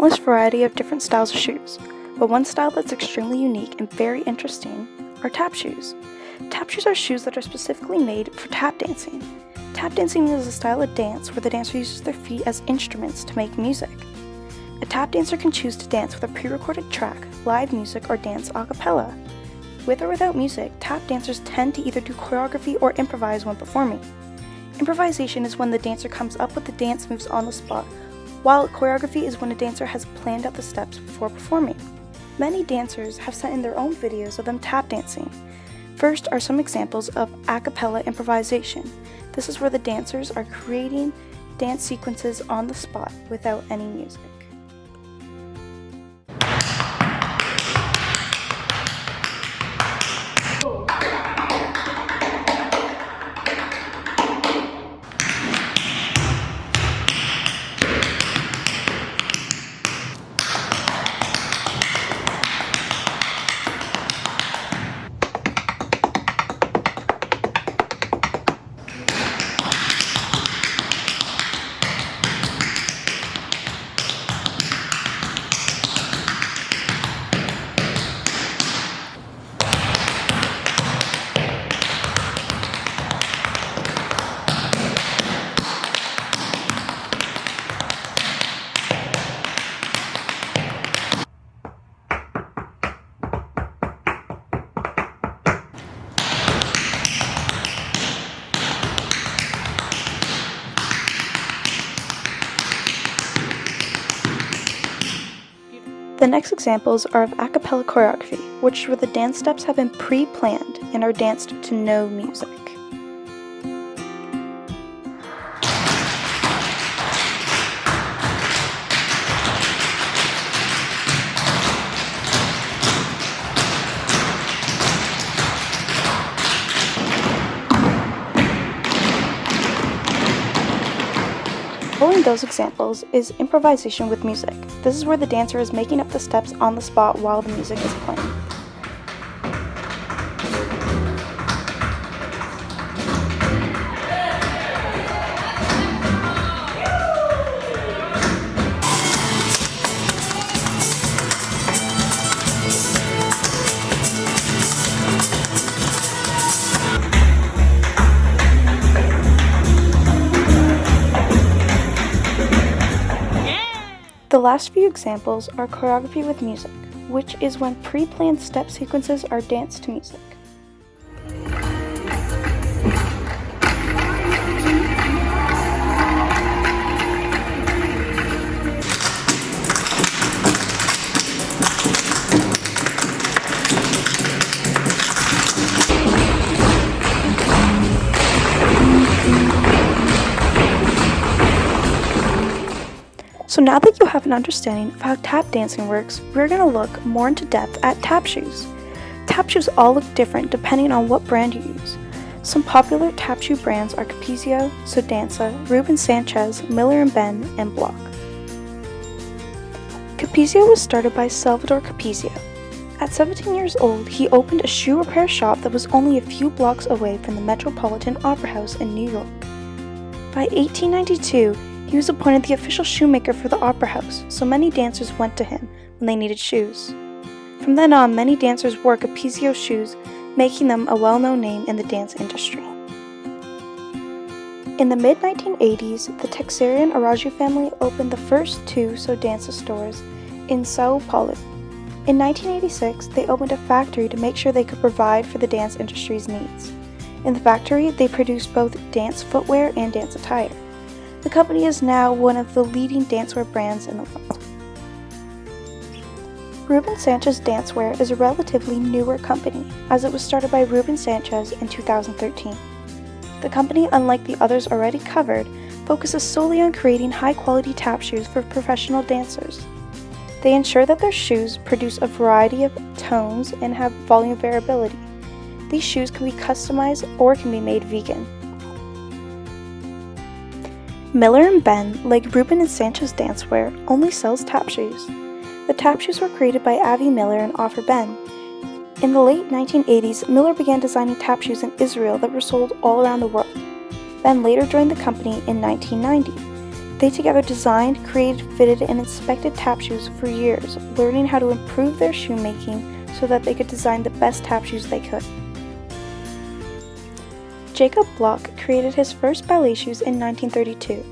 countless variety of different styles of shoes, but one style that's extremely unique and very interesting are tap shoes. Tap shoes are shoes that are specifically made for tap dancing. Tap dancing is a style of dance where the dancer uses their feet as instruments to make music. A tap dancer can choose to dance with a pre-recorded track, live music, or dance a cappella. With or without music, tap dancers tend to either do choreography or improvise when performing. Improvisation is when the dancer comes up with the dance moves on the spot, while choreography is when a dancer has planned out the steps before performing. Many dancers have sent in their own videos of them tap dancing. First are some examples of Accapella Improvisation. This is where the dancers are creating dance sequences on the spot without any music. The next examples are of Acapella Choreography, which where the dance steps have been pre-planned and are danced to no music. Following those examples is improvisation with music. This is where the dancer is making up the steps on the spot while the music is playing. The last few examples are choreography with music, which is when pre-planned step sequences are danced to music. So now that you have an understanding of how tap dancing works, we're going to look more into depth at tap shoes. Tap shoes all look different depending on what brand you use. Some popular tap shoe brands are Capezio, Danca, Ruben Sanchez, Miller & Ben, and Bloch. Capezio was started by Salvador Capezio. At 17 years old, he opened a shoe repair shop that was only a few blocks away from the Metropolitan Opera House in New York. By 1892, he was appointed the official shoemaker for the Opera House, so many dancers went to him when they needed shoes. From then on, many dancers wore Capezio shoes, making them a well-known name in the dance industry. In the mid-1980s, the Texerian Araujo family opened the first two Danca stores in Sao Paulo. In 1986, they opened a factory to make sure they could provide for the dance industry's needs. In the factory, they produced both dance footwear and dance attire. The company is now one of the leading dancewear brands in the world. Ruben Sanchez Dancewear is a relatively newer company, as it was started by Ruben Sanchez in 2013. The company, unlike the others already covered, focuses solely on creating high-quality tap shoes for professional dancers. They ensure that their shoes produce a variety of tones and have volume variability. These shoes can be customized or can be made vegan. Miller & Ben, like Ruben and Sanchez Dancewear, only sells tap shoes. The tap shoes were created by Avi Miller and Ofer Ben. In the late 1980s, Miller began designing tap shoes in Israel that were sold all around the world. Ben later joined the company in 1990. They together designed, created, fitted, and inspected tap shoes for years, learning how to improve their shoemaking so that they could design the best tap shoes they could. Jacob Bloch created his first ballet shoes in 1932.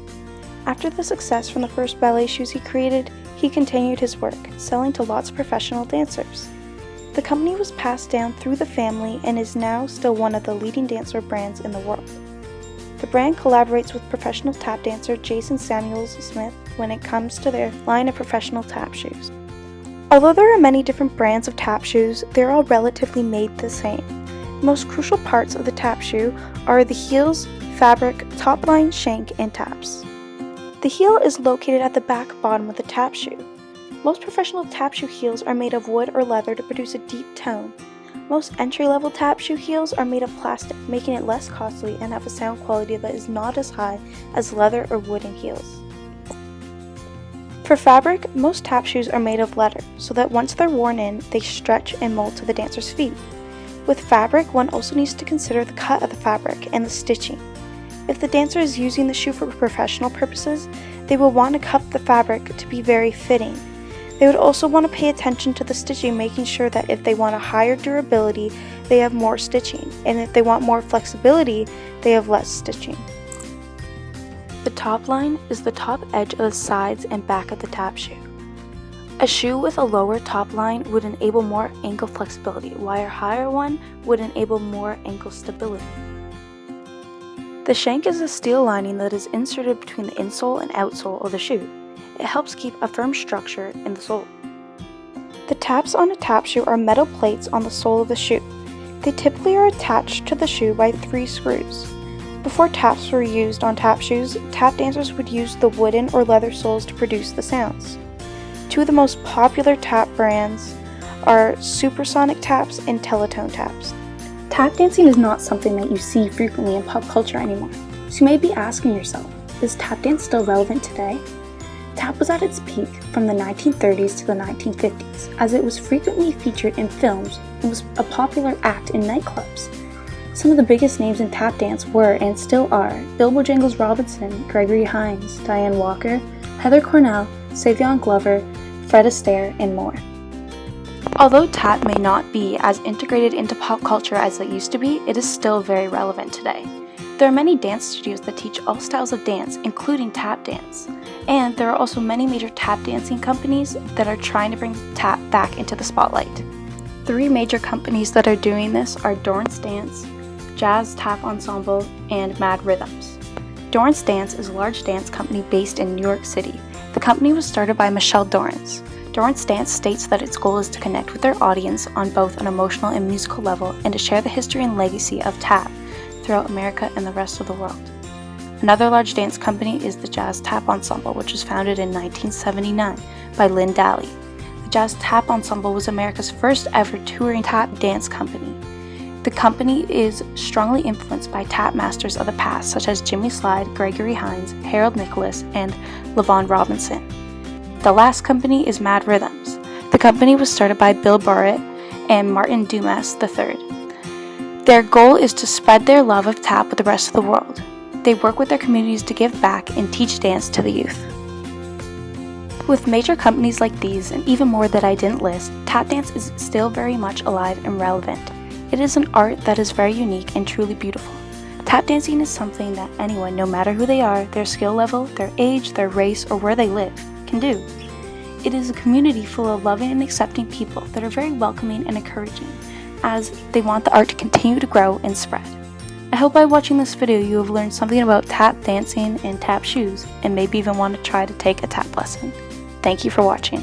After the success from the first ballet shoes he created, he continued his work, selling to lots of professional dancers. The company was passed down through the family and is now still one of the leading dancewear brands in the world. The brand collaborates with professional tap dancer Jason Samuels Smith when it comes to their line of professional tap shoes. Although there are many different brands of tap shoes, they're all relatively made the same. The most crucial parts of the tap shoe are the heels, fabric, top line, shank, and taps. The heel is located at the back bottom of the tap shoe. Most professional tap shoe heels are made of wood or leather to produce a deep tone. Most entry-level tap shoe heels are made of plastic, making it less costly and have a sound quality that is not as high as leather or wooden heels. For fabric, most tap shoes are made of leather, so that once they're worn in, they stretch and mold to the dancer's feet. With fabric, one also needs to consider the cut of the fabric and the stitching. If the dancer is using the shoe for professional purposes, they will want to cut the fabric to be very fitting. They would also want to pay attention to the stitching, making sure that if they want a higher durability, they have more stitching, and if they want more flexibility, they have less stitching. The top line is the top edge of the sides and back of the tap shoe. A shoe with a lower top line would enable more ankle flexibility, while a higher one would enable more ankle stability. The shank is a steel lining that is inserted between the insole and outsole of the shoe. It helps keep a firm structure in the sole. The taps on a tap shoe are metal plates on the sole of the shoe. They typically are attached to the shoe by 3 screws. Before taps were used on tap shoes, tap dancers would use the wooden or leather soles to produce the sounds. 2 of the most popular tap brands are Supersonic Taps and Teletone Taps. Tap dancing is not something that you see frequently in pop culture anymore, so you may be asking yourself, is tap dance still relevant today? Tap was at its peak from the 1930s to the 1950s, as it was frequently featured in films and was a popular act in nightclubs. Some of the biggest names in tap dance were, and still are, Bill Bojangles Robinson, Gregory Hines, Diane Walker, Heather Cornell, Savion Glover, Fred Astaire, and more. Although tap may not be as integrated into pop culture as it used to be, it is still very relevant today. There are many dance studios that teach all styles of dance, including tap dance. And there are also many major tap dancing companies that are trying to bring tap back into the spotlight. 3 major companies that are doing this are Dorrance Dance, Jazz Tap Ensemble, and Mad Rhythms. Dorrance Dance is a large dance company based in New York City. The company was started by Michelle Dorrance. Dorrance Dance states that its goal is to connect with their audience on both an emotional and musical level and to share the history and legacy of tap throughout America and the rest of the world. Another large dance company is the Jazz Tap Ensemble, which was founded in 1979 by Lynn Daly. The Jazz Tap Ensemble was America's first ever touring tap dance company. The company is strongly influenced by tap masters of the past such as Jimmy Slide, Gregory Hines, Harold Nicholas, and Levon Robinson. The last company is Mad Rhythms. The company was started by Bill Barrett and Martin Dumas III. Their goal is to spread their love of tap with the rest of the world. They work with their communities to give back and teach dance to the youth. With major companies like these, and even more that I didn't list, tap dance is still very much alive and relevant. It is an art that is very unique and truly beautiful. Tap dancing is something that anyone, no matter who they are, their skill level, their age, their race, or where they live, can do. It is a community full of loving and accepting people that are very welcoming and encouraging, as they want the art to continue to grow and spread. I hope by watching this video you have learned something about tap dancing and tap shoes, and maybe even want to try to take a tap lesson. Thank you for watching.